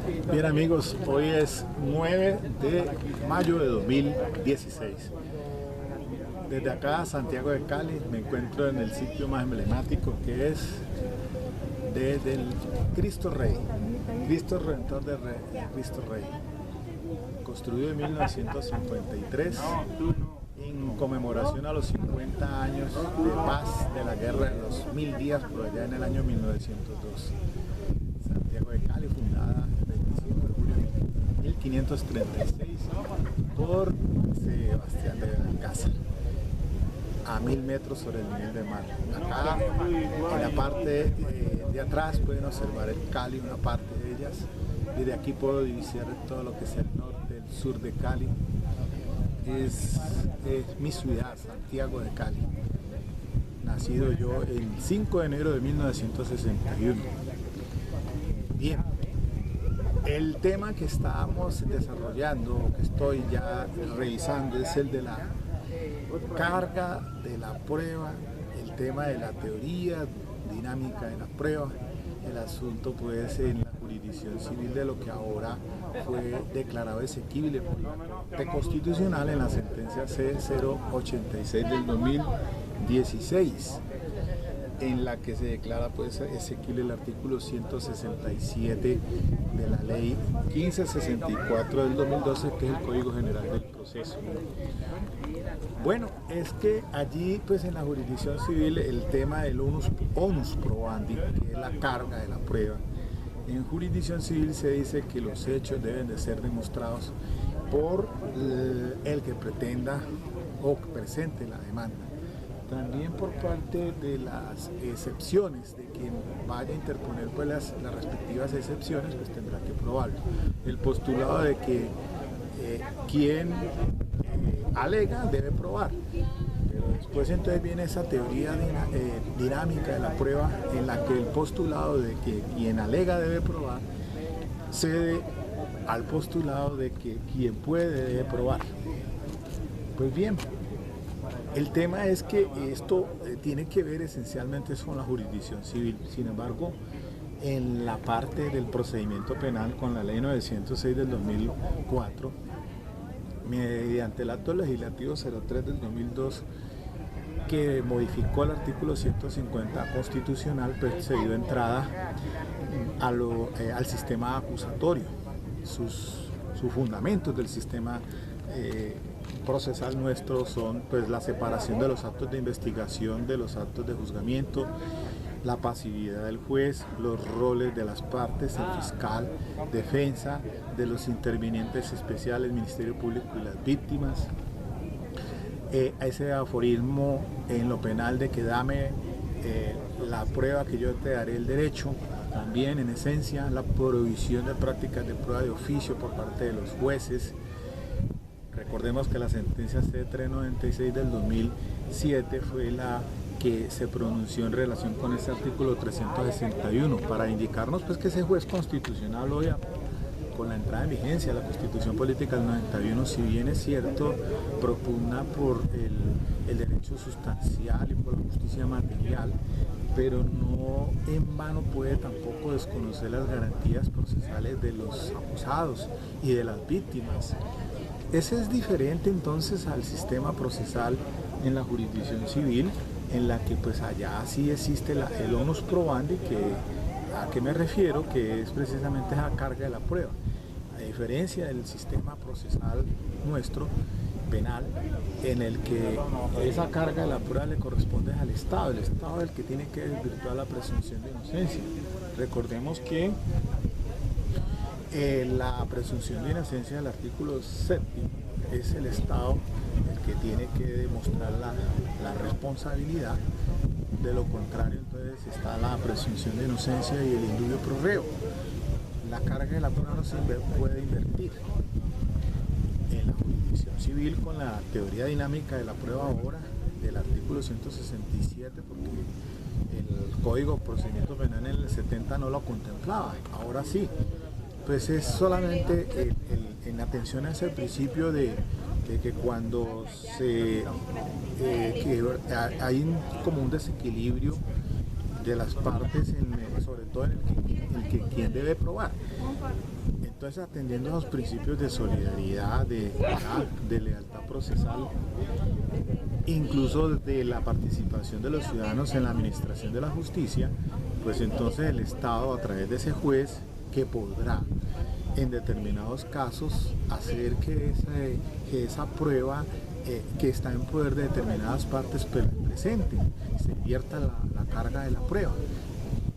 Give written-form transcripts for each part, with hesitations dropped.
Bien amigos, hoy es 9 de mayo de 2016. Desde acá, Santiago de Cali, me encuentro en el sitio más emblemático que es desde el Cristo Rey, Cristo Redentor de Cristo Rey, construido en 1953 en conmemoración a los 50 años de paz de la guerra de los 1000 días por allá en el año 1902. Santiago de Cali, fundada el 25 de julio de 1536 por Sebastián de Belalcázar, a 1000 metros sobre el nivel del mar. Acá en la parte de atrás pueden observar el Cali, una parte de ellas. Desde aquí puedo divisar todo lo que es el norte, el sur de Cali. Es mi ciudad, Santiago de Cali. Nacido yo el 5 de enero de 1961. Bien, el tema que estamos desarrollando, que estoy ya revisando, es el de la carga de la prueba, el tema de la teoría dinámica de la prueba. El asunto pues en la jurisdicción civil de lo que ahora fue declarado exequible por la Corte Constitucional en la sentencia C086 del 2016, en la que se declara pues exequible el artículo 167 de la ley 1564 del 2012, que es el Código General del Proceso. Bueno, es que allí pues en la jurisdicción civil el tema del onus probandi, que es la carga de la prueba, en jurisdicción civil se dice que los hechos deben de ser demostrados por el que pretenda o que presente la demanda. También por parte de las excepciones, de quien vaya a interponer pues las respectivas excepciones, pues tendrá que probarlo. El postulado de que quien alega debe probar, pero después entonces viene esa teoría dinámica de la prueba, en la que el postulado de que quien alega debe probar cede al postulado de que quien puede debe probar. Pues bien, el tema es que esto tiene que ver esencialmente con la jurisdicción civil. Sin embargo, en la parte del procedimiento penal, con la ley 906 del 2004, mediante el acto legislativo 03 del 2002, que modificó el artículo 150 constitucional, pues se dio entrada al sistema acusatorio, sus fundamentos del sistema procesal nuestro son pues la separación de los actos de investigación de los actos de juzgamiento, la pasividad del juez, los roles de las partes, el fiscal, defensa, de los intervinientes especiales, Ministerio Público y las víctimas. Ese aforismo en lo penal de que dame la prueba que yo te daré el derecho, también en esencia la prohibición de prácticas de prueba de oficio por parte de los jueces. Recordemos que la sentencia C396 del 2007 fue la que se pronunció en relación con este artículo 361 para indicarnos pues que ese juez constitucional hoy, con la entrada en vigencia de la Constitución Política del 91, si bien es cierto, propugna por el derecho sustancial y por la justicia material, pero no en vano puede tampoco desconocer las garantías procesales de los acusados y de las víctimas. Ese es diferente entonces al sistema procesal en la jurisdicción civil, en la que pues allá sí existe el onus probandi, ¿a qué me refiero? Que es precisamente esa carga de la prueba. A diferencia del sistema procesal nuestro, penal, en el que esa carga de la prueba le corresponde al Estado. El Estado es el que tiene que desvirtuar la presunción de inocencia. Recordemos que la presunción de inocencia del artículo 7 es el Estado el que tiene que demostrar la responsabilidad. De lo contrario, entonces está la presunción de inocencia y el indubio pro reo. La carga de la prueba no se puede invertir. En la jurisdicción civil, con la teoría dinámica de la prueba ahora del artículo 167, porque el Código de Procedimiento Penal en el 70 no lo contemplaba, ahora sí. Pues es solamente en atención a ese principio de que cuando hay como un desequilibrio de las partes, sobre todo en el que quien debe probar. Entonces, atendiendo a los principios de solidaridad, de lealtad procesal, incluso de la participación de los ciudadanos en la administración de la justicia, pues entonces el Estado, a través de ese juez, que podrá en determinados casos hacer que esa prueba que está en poder de determinadas partes presente, se invierta la carga de la prueba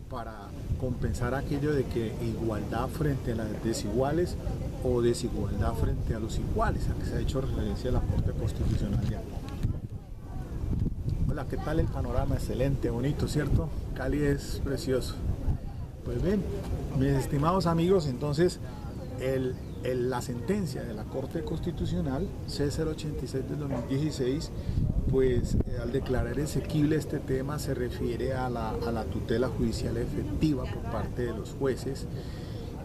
para compensar aquello de que igualdad frente a las desiguales o desigualdad frente a los iguales, a que se ha hecho referencia a la Corte Constitucional ya. Hola, ¿qué tal el panorama? Excelente, bonito, ¿cierto? Cali es precioso. Pues bien, mis estimados amigos, entonces la sentencia de la Corte Constitucional C086 del 2016, pues al declarar exequible este tema se refiere a la tutela judicial efectiva por parte de los jueces.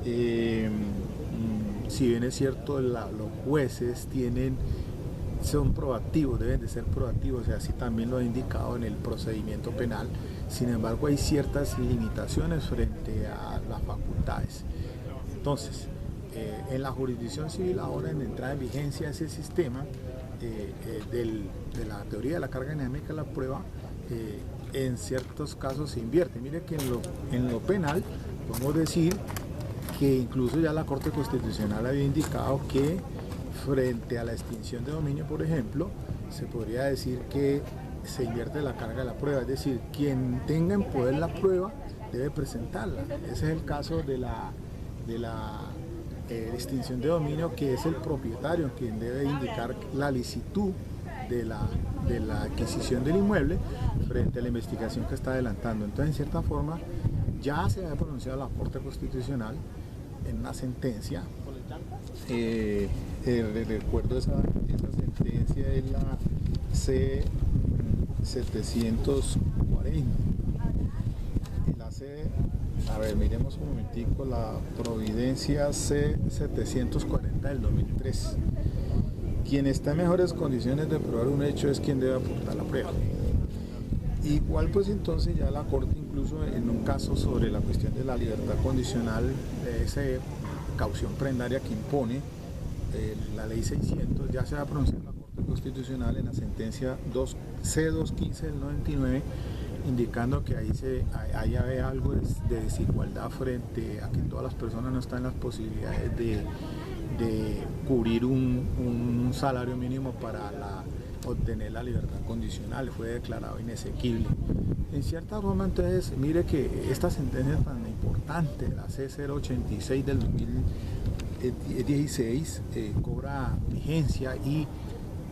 Si bien es cierto, los jueces son proactivos, deben de ser proactivos, y así también lo he indicado en el procedimiento penal. Sin embargo, hay ciertas limitaciones frente a las facultades. Entonces, en la jurisdicción civil, ahora en entrada en vigencia ese sistema de la teoría de la carga dinámica de la prueba, en ciertos casos se invierte. Mire que en lo penal podemos decir que incluso ya la Corte Constitucional había indicado que frente a la extinción de dominio, por ejemplo, se podría decir que se invierte la carga de la prueba, es decir, quien tenga en poder la prueba debe presentarla. Ese es el caso de la extinción de dominio, que es el propietario quien debe indicar la licitud de la adquisición del inmueble frente a la investigación que está adelantando. Entonces, en cierta forma, ya se ha pronunciado la Corte Constitucional en una sentencia. Recuerdo esa sentencia de la C740 y la miremos un momentico, la Providencia C740 del 2003. Quien está en mejores condiciones de probar un hecho es quien debe aportar la prueba. Igual, pues entonces ya la Corte, incluso en un caso sobre la cuestión de la libertad condicional, de esa caución prendaria que impone la ley 600, ya se va a pronunciar la Corte Constitucional en la sentencia C215 del 99, indicando que ahí hay algo de desigualdad frente a que todas las personas no están en las posibilidades de cubrir un salario mínimo para obtener la libertad condicional. Fue declarado inexequible. En cierta forma, entonces, mire que esta sentencia tan importante, la C086 del 2016, cobra vigencia, y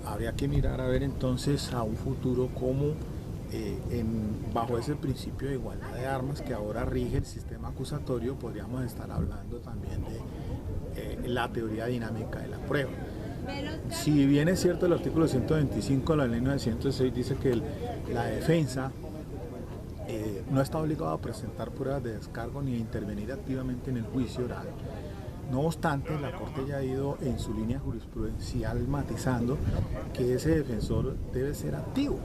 habría que mirar a ver entonces a un futuro cómo bajo ese principio de igualdad de armas que ahora rige el sistema acusatorio, podríamos estar hablando también de la teoría dinámica de la prueba. Si bien es cierto, el artículo 125 de la ley 906 dice que la defensa no está obligado a presentar pruebas de descargo ni a intervenir activamente en el juicio oral, no obstante, la Corte ya ha ido en su línea jurisprudencial matizando que ese defensor debe ser activo.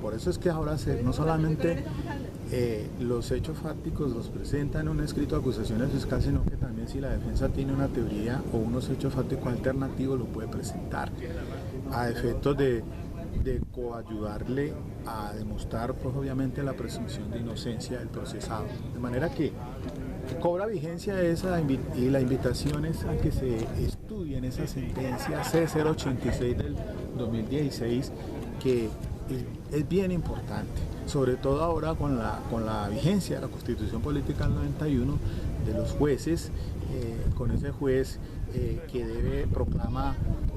Por eso es que ahora no solamente los hechos fácticos los presenta en un escrito de acusaciones fiscal, sino que también, si la defensa tiene una teoría o unos hechos fácticos alternativos, lo puede presentar a efectos de coayudarle a demostrar, pues obviamente, la presunción de inocencia del procesado. De manera que cobra vigencia esa, y la invitación es a que se estudie en esa sentencia C086 del 2016, que es bien importante, sobre todo ahora con la vigencia de la Constitución Política del 91, de los jueces, con ese juez que proclama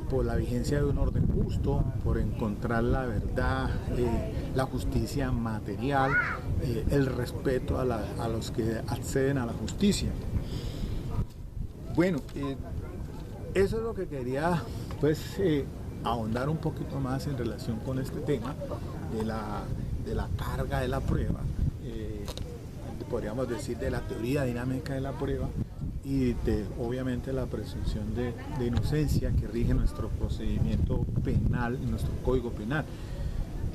por la vigencia de un orden justo, por encontrar la verdad, la justicia material, el respeto a los que acceden a la justicia. Bueno, eso es lo que quería, pues, ahondar un poquito más en relación con este tema de la carga de la prueba, podríamos decir de la teoría dinámica de la prueba, y obviamente la presunción de inocencia que rige nuestro procedimiento penal y nuestro Código Penal.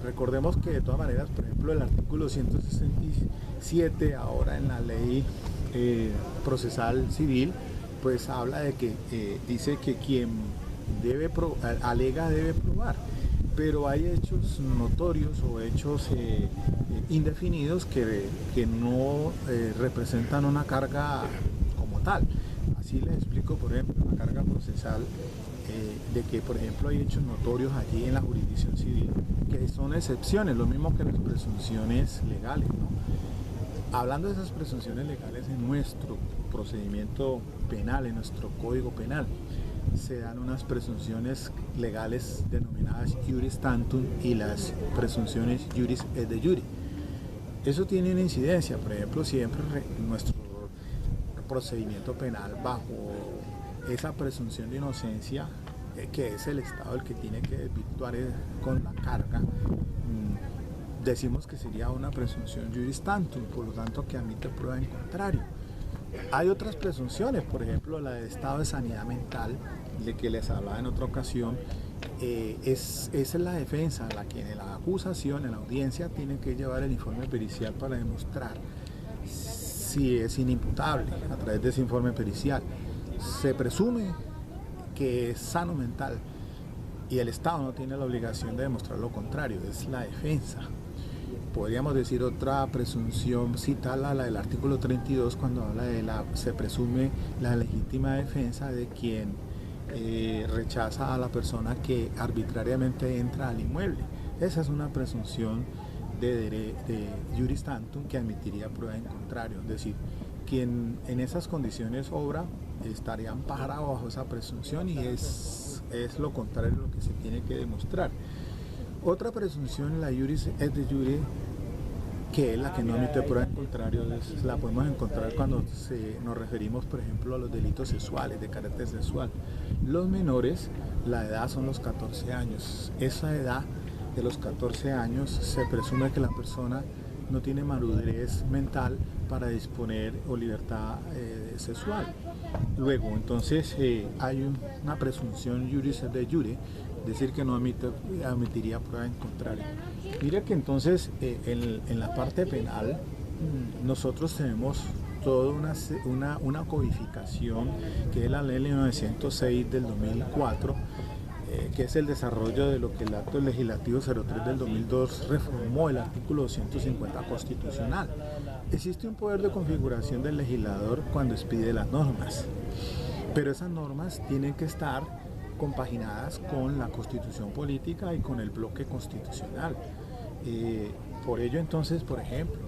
Recordemos que, de todas maneras, por ejemplo, el artículo 167 ahora en la ley procesal civil, pues habla de que dice que quien alega debe probar, pero hay hechos notorios o hechos indefinidos que no representan una carga como tal. Así les explico, por ejemplo, la carga procesal, de que, por ejemplo, hay hechos notorios allí en la jurisdicción civil que son excepciones, lo mismo que las presunciones legales, ¿no? Hablando de esas presunciones legales, en nuestro procedimiento penal, en nuestro código penal, se dan unas presunciones legales denominadas iuris tantum y las presunciones iuris et de jure. Eso tiene una incidencia, por ejemplo, siempre nuestro procedimiento penal bajo esa presunción de inocencia, que es el Estado el que tiene que desvirtuar con la carga, decimos que sería una presunción iuris tantum, por lo tanto que admite prueba en contrario. Hay otras presunciones, por ejemplo la de estado de sanidad mental, de que les hablaba en otra ocasión, es la defensa la que en la acusación, en la audiencia, tiene que llevar el informe pericial para demostrar si es inimputable a través de ese informe pericial. Se presume que es sano mental y el Estado no tiene la obligación de demostrar lo contrario, es la defensa. Podríamos decir otra presunción, citarla, la del artículo 32, cuando habla de se presume la legítima defensa de quien rechaza a la persona que arbitrariamente entra al inmueble. Esa es una presunción de iuris tantum que admitiría prueba en contrario, es decir, quien en esas condiciones obra estaría amparado bajo esa presunción y es lo contrario de lo que se tiene que demostrar. Otra presunción, la iuris et de jure, que es la que no admite prueba en contrario, la podemos encontrar cuando nos referimos, por ejemplo, a los delitos sexuales de carácter sexual. Los menores, la edad son los 14 años. Esa edad de los 14 años se presume que la persona no tiene madurez mental para disponer o libertad sexual. Luego, entonces, hay una presunción iuris et de jure, decir que no admitiría prueba en contrario. Mira que entonces en la parte penal nosotros tenemos toda una codificación que es la ley 906 del 2004, que es el desarrollo de lo que el acto legislativo 03 del 2002 reformó el artículo 250 constitucional. Existe un poder de configuración del legislador cuando expide las normas, pero esas normas tienen que estar compaginadas con la constitución política y con el bloque constitucional. Por ello entonces, por ejemplo,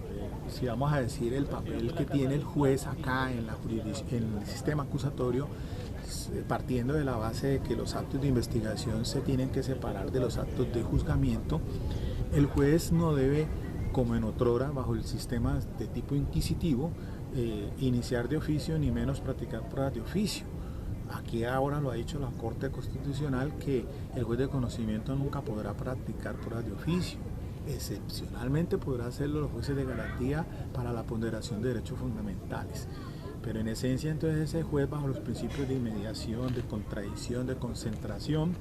si vamos a decir el papel que tiene el juez acá en el sistema acusatorio, partiendo de la base de que los actos de investigación se tienen que separar de los actos de juzgamiento, el juez no debe, como en otrora bajo el sistema de tipo inquisitivo, iniciar de oficio ni menos practicar pruebas de oficio. Aquí ahora lo ha dicho la Corte Constitucional que el juez de conocimiento nunca podrá practicar pruebas de oficio. Excepcionalmente podrá hacerlo los jueces de garantía para la ponderación de derechos fundamentales. Pero en esencia entonces ese juez, bajo los principios de inmediación, de contradicción, de concentración,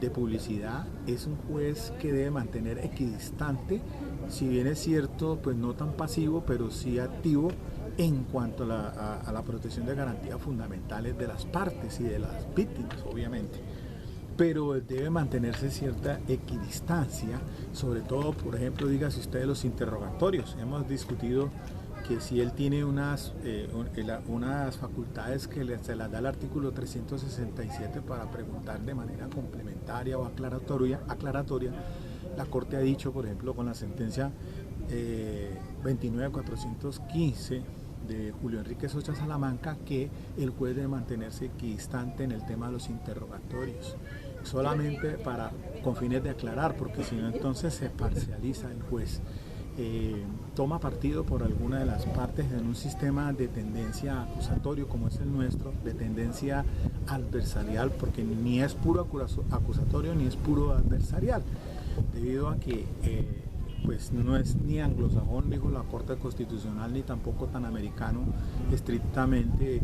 de publicidad, es un juez que debe mantener equidistante, si bien es cierto, pues no tan pasivo, pero sí activo en cuanto a la protección de garantías fundamentales de las partes y de las víctimas, obviamente. Pero debe mantenerse cierta equidistancia, sobre todo, por ejemplo, dígase usted los interrogatorios. Hemos discutido que si él tiene unas facultades que se las da el artículo 367 para preguntar de manera complementaria o aclaratoria, la Corte ha dicho, por ejemplo, con la sentencia 29415 de Julio Enrique Socha Salamanca, que el juez debe mantenerse equidistante en el tema de los interrogatorios, solamente con fines de aclarar, porque si no entonces se parcializa el juez. Toma partido por alguna de las partes en un sistema de tendencia acusatorio como es el nuestro, de tendencia adversarial, porque ni es puro acusatorio ni es puro adversarial, debido a que pues no es ni anglosajón, dijo la Corte Constitucional, ni tampoco tan americano estrictamente,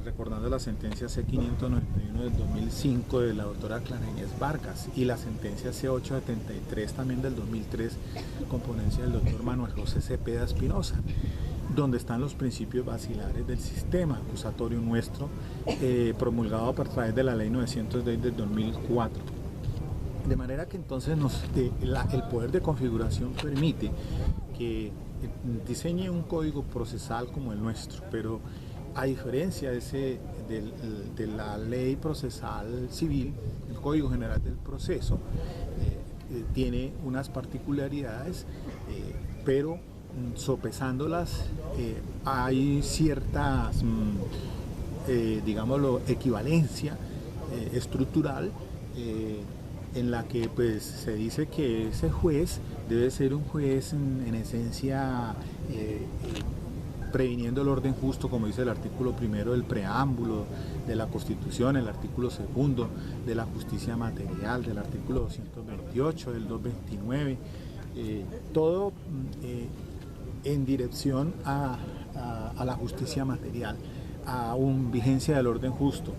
recordando la sentencia C591 del 2005 de la doctora Clara Inés Vargas y la sentencia C873 también del 2003 con ponencia del doctor Manuel José Cepeda Espinosa. donde están los principios basilares del sistema acusatorio nuestro, promulgado a través de la ley 910 del 2004. De manera que entonces el poder de configuración permite que diseñe un código procesal como el nuestro, pero a diferencia de la ley procesal civil, el Código General del Proceso tiene unas particularidades, pero sopesándolas hay ciertas, digámoslo, equivalencia estructural, en la que pues se dice que ese juez debe ser un juez en esencia previniendo el orden justo, como dice el artículo primero del preámbulo de la Constitución, el artículo segundo de la justicia material, del artículo 228, del 229, todo en dirección a la justicia material, a una vigencia del orden justo,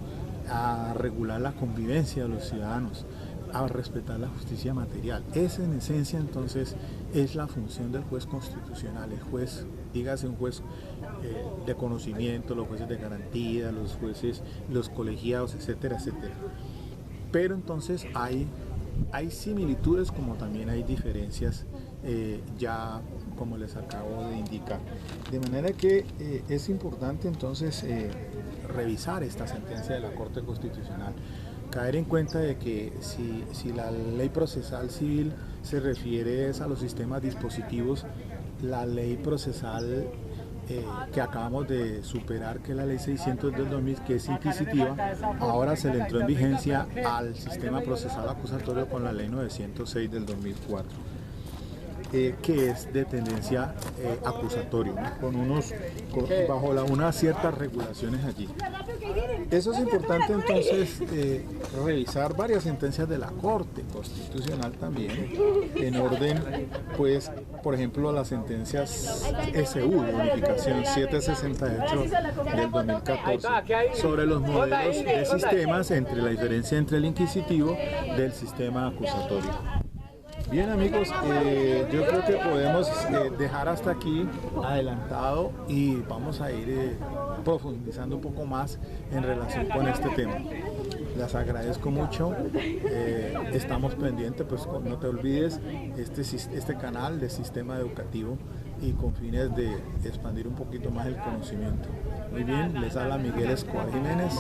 a regular la convivencia de los ciudadanos, a respetar la justicia material. Esa en esencia entonces es la función del juez constitucional. El juez, dígase un juez de conocimiento, los jueces de garantía, los jueces, los colegiados, etcétera, etcétera. Pero entonces hay similitudes como también hay diferencias, ya como les acabo de indicar. De manera que es importante entonces revisar esta sentencia de la Corte Constitucional, caer en cuenta de que si la ley procesal civil se refiere a los sistemas dispositivos, la ley procesal que acabamos de superar, que es la ley 600 del 2000, que es inquisitiva, ahora se le entró en vigencia al sistema procesal acusatorio con la ley 906 del 2004. Que es de tendencia acusatoria, ¿no? bajo unas ciertas regulaciones allí. Eso es importante entonces revisar varias sentencias de la Corte Constitucional también, en orden, pues, por ejemplo, las sentencias SU de unificación 768 del 2014 sobre los modelos de sistemas, entre la diferencia entre el inquisitivo del sistema acusatorio. Bien, amigos, yo creo que podemos dejar hasta aquí adelantado y vamos a ir profundizando un poco más en relación con este tema. Les agradezco mucho, estamos pendientes, pues no te olvides este canal de Sistema Educativo y con fines de expandir un poquito más el conocimiento. Muy bien, les habla Miguel Escobar Jiménez.